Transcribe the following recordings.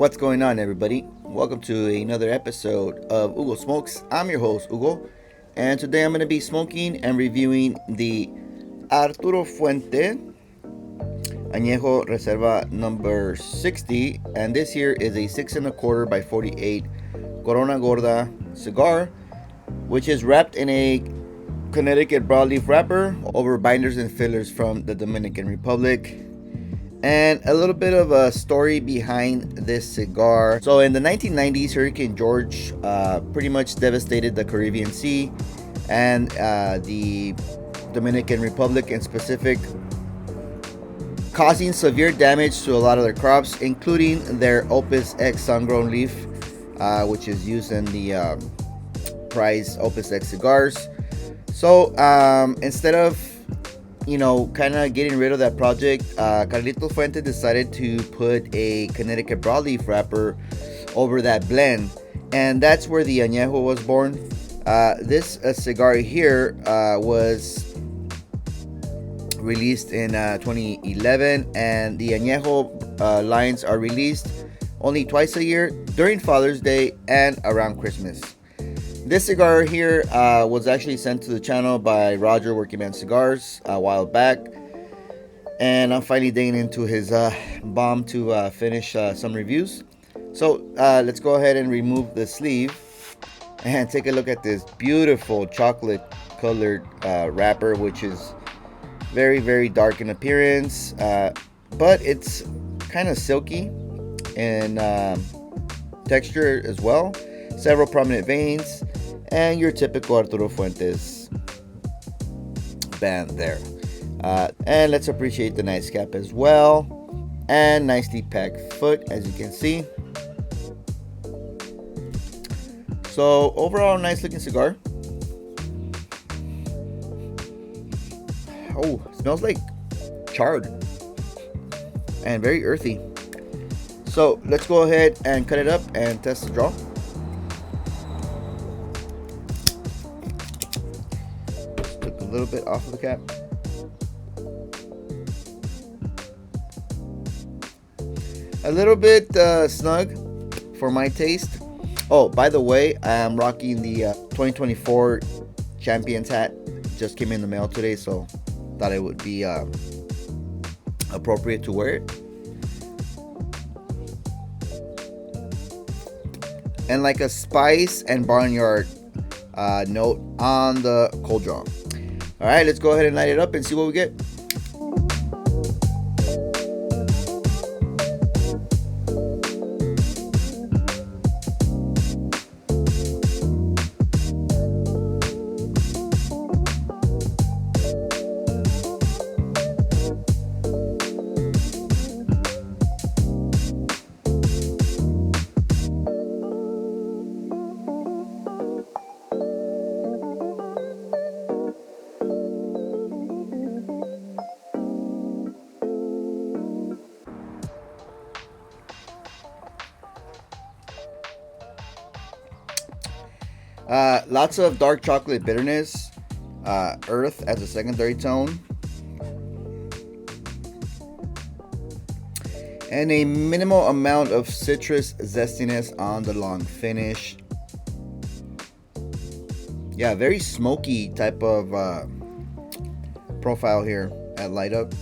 What's going on, everybody? Welcome to another episode of Hugo Smokes. I'm your host, Hugo, and today I'm going to be smoking and reviewing the Arturo Fuente Anejo Reserva number 60, and this here is a 6 1/4 by 48 Corona Gorda cigar, which is wrapped in a Connecticut Broadleaf wrapper over binders and fillers from the Dominican Republic. And a little bit of a story behind this cigar. So in the 1990s, Hurricane George pretty much devastated the Caribbean Sea and the Dominican Republic in specific, causing severe damage to a lot of their crops, including their Opus X sun-grown leaf, which is used in the prized Opus X cigars. So instead of kind of getting rid of that project, Carlito Fuente decided to put a Connecticut Broadleaf wrapper over that blend, and that's where the Añejo was born. This cigar here was released in 2011, and the Añejo lines are released only twice a year, during Father's Day and around Christmas. This cigar here was actually sent to the channel by Roger Working Man Cigars a while back, and I'm finally digging into his bomb to finish some reviews. So let's go ahead and remove the sleeve and take a look at this beautiful chocolate colored wrapper, which is very, very dark in appearance, but it's kind of silky in texture as well. Several prominent veins, and your typical Arturo Fuentes band there. And let's appreciate the nice cap as well, and nicely packed foot, as you can see. So overall, nice looking cigar. Oh, smells like charred and very earthy. So let's go ahead and cut it up and test the draw. A little bit off of the cap. A little bit snug for my taste. Oh, by the way, I am rocking the 2024 Champions hat. Just came in the mail today, so thought it would be appropriate to wear it. And like a spice and barnyard note on the cold draw. All right, let's go ahead and light it up and see what we get. Lots of dark chocolate bitterness, earth as a secondary tone, and a minimal amount of citrus zestiness on the long finish. Yeah, very smoky type of profile here at light up.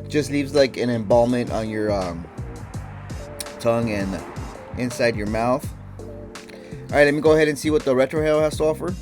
Just leaves like an embalmment on your tongue and inside your mouth. All right, let me go ahead and see what the retrohale has to offer.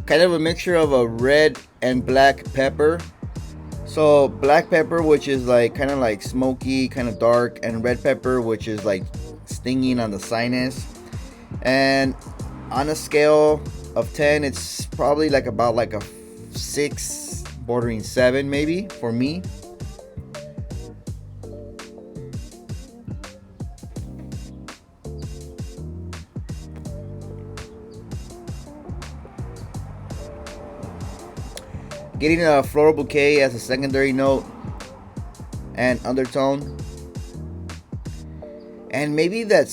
Kind of a mixture of a red and black pepper. So black pepper, which is like kind of like smoky, kind of dark, and red pepper, which is like stinging on the sinus. And on a scale of 10, it's probably like about like a 6, bordering 7 maybe for me. Getting a floral bouquet as a secondary note and undertone. And maybe a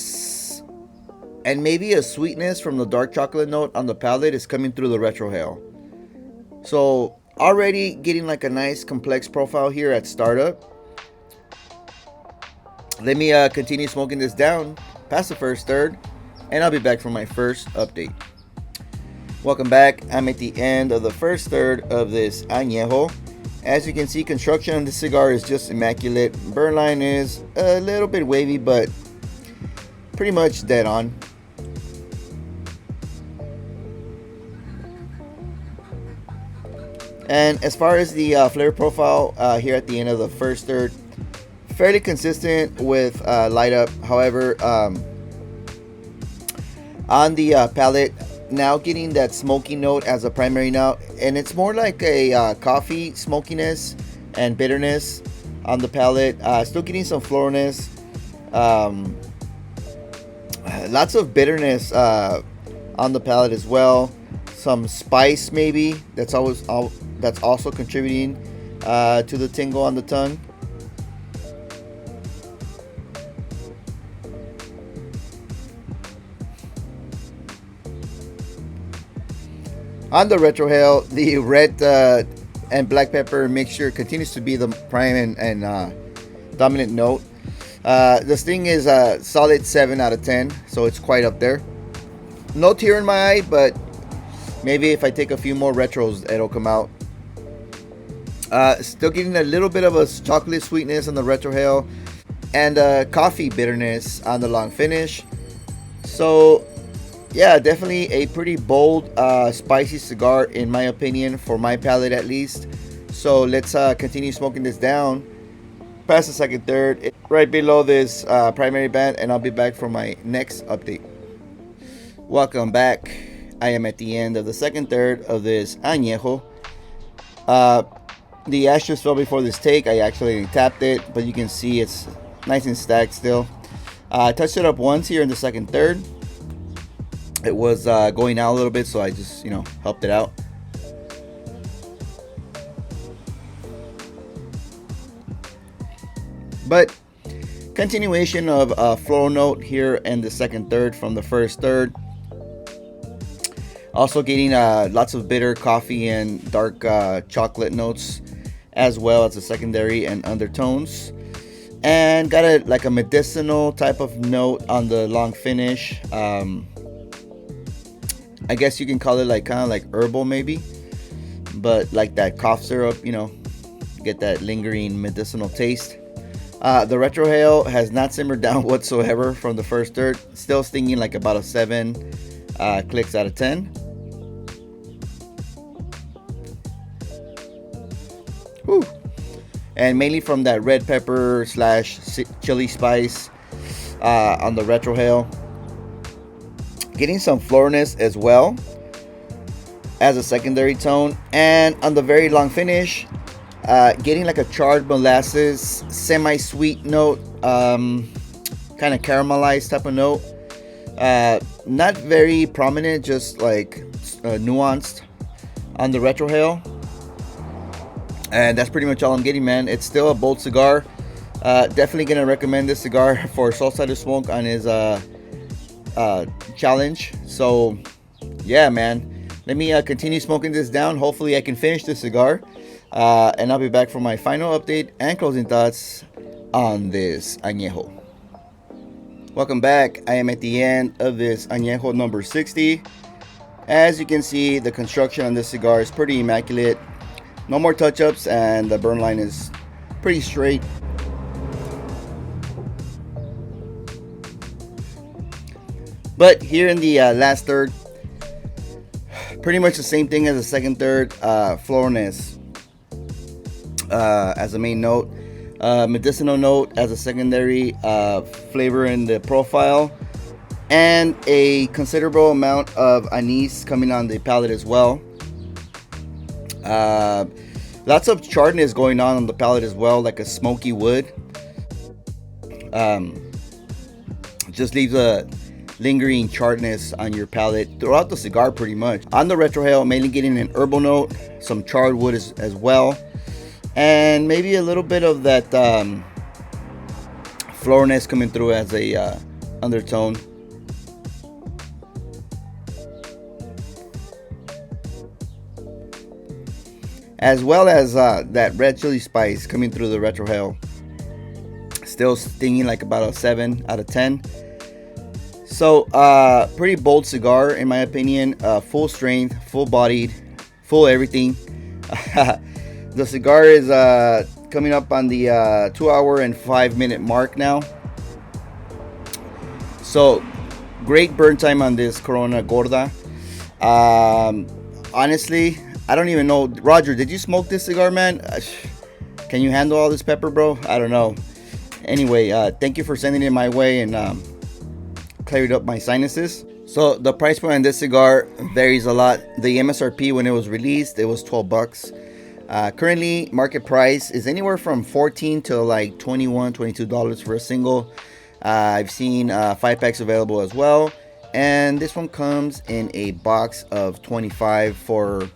sweetness from the dark chocolate note on the palate is coming through the retrohale. So already getting like a nice complex profile here at startup. Let me continue smoking this down past the first third, and I'll be back for my first update. Welcome back. I'm at the end of the first third of this Añejo. As you can see, construction on this cigar is just immaculate. Burn line is a little bit wavy, but pretty much dead on. And as far as the flavor profile here at the end of the first third, fairly consistent with light up. However, on the palate, now getting that smoky note as a primary note, and it's more like a coffee smokiness and bitterness on the palate. Still getting some floralness, lots of bitterness on the palate as well. Some spice maybe that's also contributing to the tingle on the tongue. On the retrohale, the red and black pepper mixture continues to be the prime and dominant note. This thing is a solid 7 out of 10, so it's quite up there. No tear in my eye, but maybe if I take a few more retros, it'll come out. Still getting a little bit of a chocolate sweetness on the retrohale and coffee bitterness on the long finish. So yeah, definitely a pretty bold, spicy cigar in my opinion, for my palate at least. So let's continue smoking this down past the second third, right below this primary band, and I'll be back for my next update. Welcome back. I am at the end of the second third of this Añejo. The ash just fell before this take. I actually tapped it, but you can see it's nice and stacked still. I touched it up once here in the second third. It was going out a little bit, so I just, helped it out. But continuation of floral note here in the second third from the first third. Also getting lots of bitter coffee and dark chocolate notes, as well as the secondary and undertones. And got a medicinal type of note on the long finish. I guess you can call it kind of like herbal maybe, but like that cough syrup, get that lingering medicinal taste. The retrohale has not simmered down whatsoever from the first third. Still stinging like about a 7 clicks out of 10. Whew. And mainly from that red pepper / chili spice on the retrohale. Getting some floralness as well as a secondary tone, and on the very long finish, getting like a charred molasses semi-sweet note, kind of caramelized type of note. Not very prominent, just like nuanced on the retrohale, and that's pretty much all I'm getting, man. It's still a bold cigar. Definitely gonna recommend this cigar for Salsa to Smoke on his challenge. So yeah, man, let me continue smoking this down. Hopefully I can finish this cigar, and I'll be back for my final update and closing thoughts on this Añejo. Welcome back. I am at the end of this Añejo number 60. As you can see, the construction on this cigar is pretty immaculate. No more touch-ups, and the burn line is pretty straight. But here in the last third, pretty much the same thing as the second third. Floralness as a main note, medicinal note as a secondary flavor in the profile, and a considerable amount of anise coming on the palate as well. Lots of charredness going on the palate as well, like a smoky wood. Just leaves a lingering charredness on your palate throughout the cigar pretty much. On the retrohale, mainly getting an herbal note, some charred wood as well, and maybe a little bit of that floriness coming through as a undertone. As well as that red chili spice coming through the retrohale. Still stinging like about a 7 out of 10. So pretty bold cigar in my opinion. Full strength, full bodied, full everything. The cigar is coming up on the 2 hour and 5 minute mark now. So great burn time on this Corona Gorda. Honestly, I don't even know. Roger, did you smoke this cigar, man? Can you handle all this pepper, bro? I don't know. Anyway, thank you for sending it my way and cleared up my sinuses. So the price point on this cigar varies a lot. The MSRP when it was released, it was 12 bucks. Currently, market price is anywhere from 14 to like $21, $22 for a single. I've seen 5-packs available as well. And this one comes in a box of 25 for,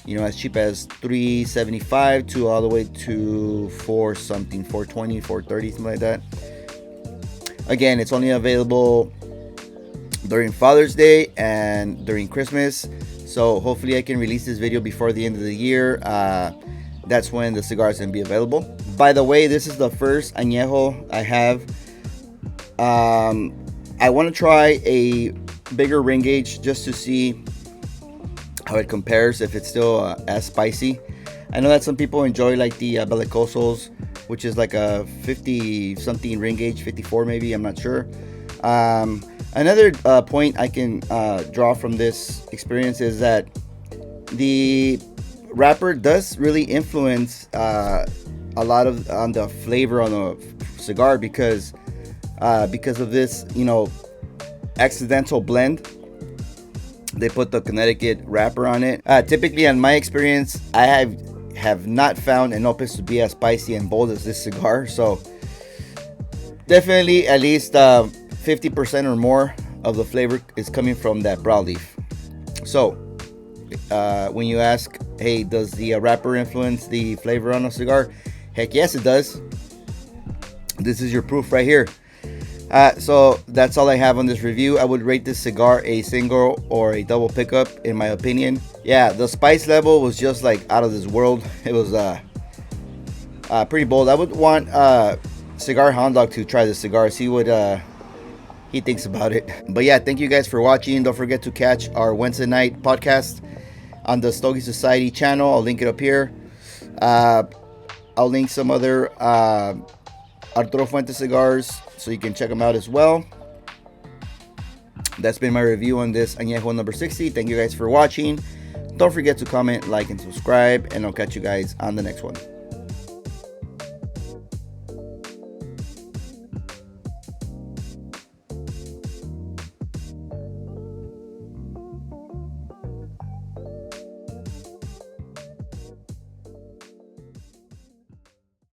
you know, as cheap as $3.75 to all the way to $4 something, $4.20, $4.30, something like that. Again, it's only available during Father's Day and during Christmas. So hopefully I can release this video before the end of the year. That's when the cigar is going to be available. By the way, this is the first añejo I have. I want to try a bigger ring gauge just to see how it compares, if it's still as spicy. I know that some people enjoy like the Belicosos, which is like a 50 something ring gauge, 54 maybe, I'm not sure. Another point I can draw from this experience is that the wrapper does really influence a lot of on the flavor on the cigar because of this, you know, accidental blend. They put the Connecticut wrapper on it. Typically, in my experience, I have not found an opus to be as spicy and bold as this cigar. So definitely at least 50% or more of the flavor is coming from that broadleaf. So when you ask, hey, does the wrapper influence the flavor on a cigar? Heck yes, it does. This is your proof right here. So that's all I have on this review. I would rate this cigar a single or a double pickup in my opinion. Yeah, the spice level was just like out of this world. It was pretty bold. I would want Cigar Hound Dog to try this cigar, see what he thinks about it. But yeah, thank you guys for watching. Don't forget to catch our Wednesday night podcast on the Stogie Society channel. I'll link it up here. I'll link some other Arturo Fuente cigars so you can check them out as well. That's been my review on this Añejo number 60. Thank you guys for watching. Don't forget to comment, like, and subscribe, and I'll catch you guys on the next one.